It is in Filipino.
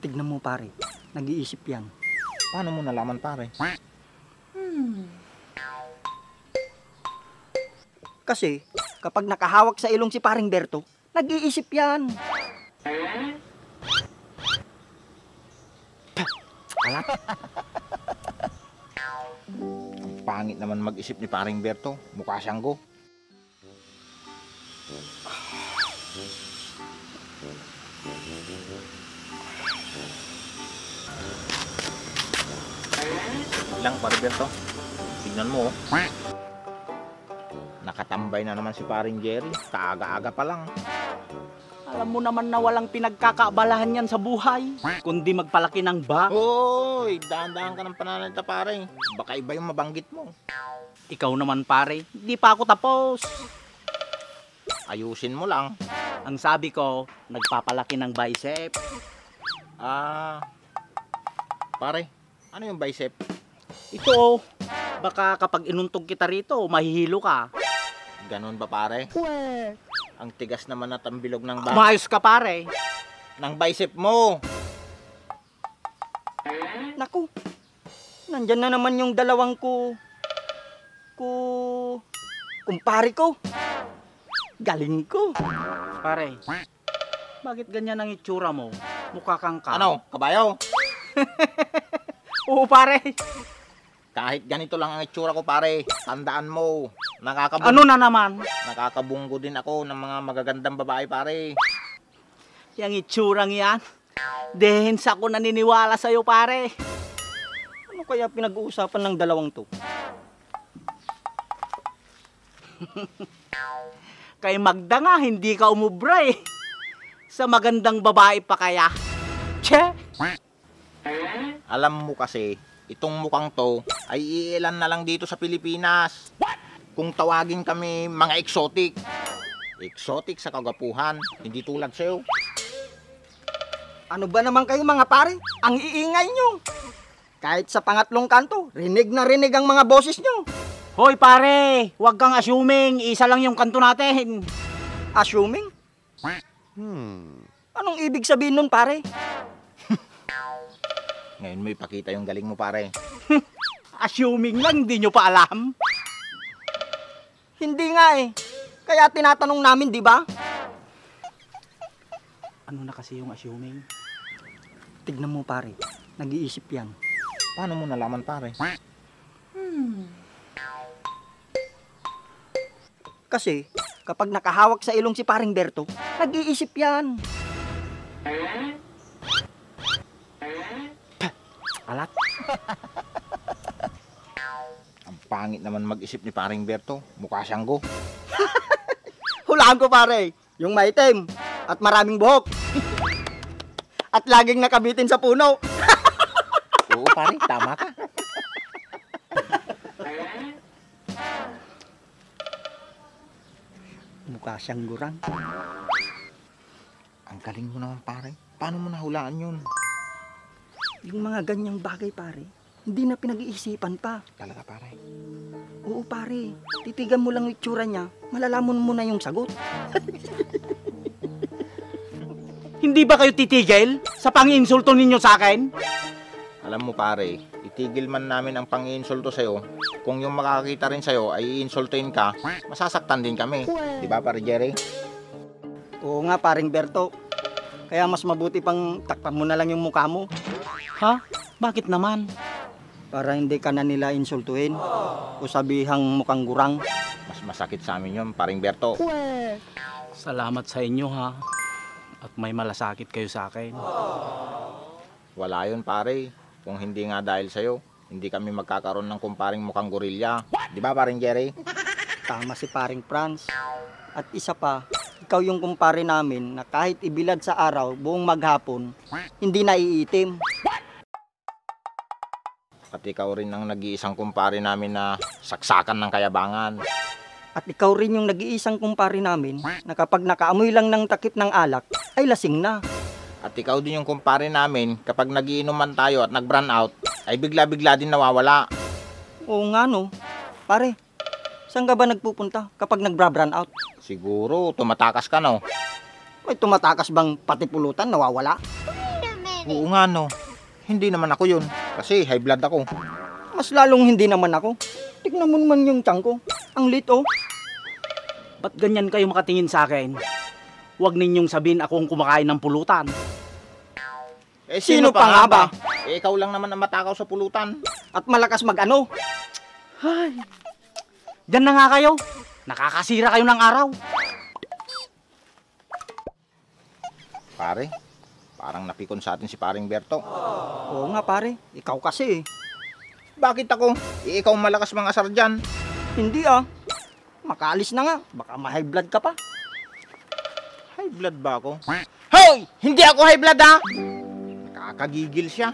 Tignan mo pare, nag-iisip yan. Paano mo nalaman pare? Kasi kapag nakahawak sa ilong si paring Berto, nag-iisip yan. Alat. Ang pangit naman mag-isip ni paring Berto. Mukha siyang go. Lang paring Berto. Tignan mo. Nakatambay na naman si paring Jerry. Kaaga-aga pa lang. Alam mo naman na walang pinagkakaabalahan yan sa buhay, kundi magpalaki ng ba. Hoy, dahan-dahan ka ng pananalita pare. Baka iba yung mabanggit mo. Ikaw naman pare, di pa ako tapos. Ayusin mo lang. Ang sabi ko, nagpapalaki ng bicep. Pare, ano yung bicep? Ito, baka kapag inuntog kita rito, mahihilo ka. Ganon ba pare? Ang tigas naman at ang bilog ng Umayos ka pare. ng bicep mo. Naku, nandyan na naman yung dalawang kumpare ko. Galing ko. Pare, bakit ganyan ang itsura mo? Mukha kang ka. Ano, kabayo? Oo pare. Kahit ganito lang ang itsura ko pare, tandaan mo, Ano na naman? nakakabunggo din ako ng mga magagandang babae pare. Yang itsurang yan. Dehens ako naniniwala sa'yo pare. Ano kaya pinag-uusapan ng dalawang to? Kay Magda nga, hindi ka umubra eh. Sa magandang babae pa kaya. Che! Alam mo kasi, itong mukhang to ay iilan na lang dito sa Pilipinas. Kung tawagin kami mga exotic. Exotic sa kagapuhan, hindi tulad sa'yo. Ano ba naman kayo mga pare? Ang iingay nyo. Kahit sa pangatlong kanto, rinig na rinig ang mga boses nyo. Hoy pare, huwag kang assuming, isa lang yung kanto natin. Assuming? Anong ibig sabihin nun pare? Ngayon mo ipakita yung galing mo pare. Assuming lang, hindi nyo pa alam. Hindi nga eh. Kaya tinatanong namin, di ba? Ano na kasi yung assuming? Tignan mo pare, nag-iisip yan. Paano mo nalaman pare? Kasi kapag nakahawak sa ilong si paring Berto, nag-iisip yan. Alat. Ang pangit naman mag-isip ni paring Berto. Mukha siyang go. Hulaan ko pare, yung maitim at maraming buhok. At laging nakabitin sa puno. Oo pare, tama ka. Mukha siyang gurang. Ang galing mo naman pare. Paano mo nahulaan yun? Yung mga ganyang bagay pare, hindi na pinag-iisipan pa. Talaga pare. Oo pare, titigan mo lang yung itsura niya, malalaman mo na yung sagot. Hindi ba kayo titigil sa pang-insulto ninyo sa akin? Alam mo pare, itigil man namin ang pang-iinsulto sa'yo. Kung yung makakita rin sa'yo ay iinsultuin ka, masasaktan din kami. Di ba pare Jerry? Oo nga paring Berto, kaya mas mabuti pang takpan mo na lang yung mukha mo. Ha? Bakit naman? Para hindi ka na nila insultuin o sabihang mukhang gurang. Mas masakit sa amin yun, paring Berto. Salamat sa inyo ha. At may malasakit kayo sa akin. Wala yun pare. Kung hindi nga dahil sa'yo, hindi kami magkakaroon ng kumparing mukhang gorilla. Di ba paring Jerry? Tama si paring Franz. At isa pa, ikaw yung kumpare namin na kahit ibilad sa araw buong maghapon, hindi naiitim. At ikaw rin ang nag-iisang kumpare namin na saksakan ng kayabangan. At ikaw rin yung nag-iisang kumpare namin na kapag nakaamoy lang ng takip ng alak, ay lasing na. At ikaw din yung kumpare namin kapag nagiinuman tayo at nag-brand out, ay bigla-bigla din nawawala. Oo nga no. Pare, saan ka ba nagpupunta kapag nag-brand out? Siguro tumatakas ka no. May tumatakas bang pati pulutan nawawala? Oo nga no. Hindi naman ako yun. Kasi high blood ako. Mas lalong hindi naman ako. Tignan mo naman yung tiyan ko. Ang lit oh. Ba't ganyan kayo makatingin sa akin? Huwag ninyong sabihin akong kumakain ng pulutan. Eh Sino pa nga ba? Eh ikaw lang naman ang matakaw sa pulutan. At malakas mag-ano. Ay, diyan na nga kayo. Nakakasira kayo ng araw. Pare, parang napikon sa atin si paring Berto. Oo nga pare, ikaw kasi eh. Bakit ako? Eh ikaw malakas mga asar dyan. Hindi ah. Makaalis na nga. Baka ma-high blood ka pa. High blood ba ako? Hoy! Hindi ako high blood ha! Nakakagigil siya.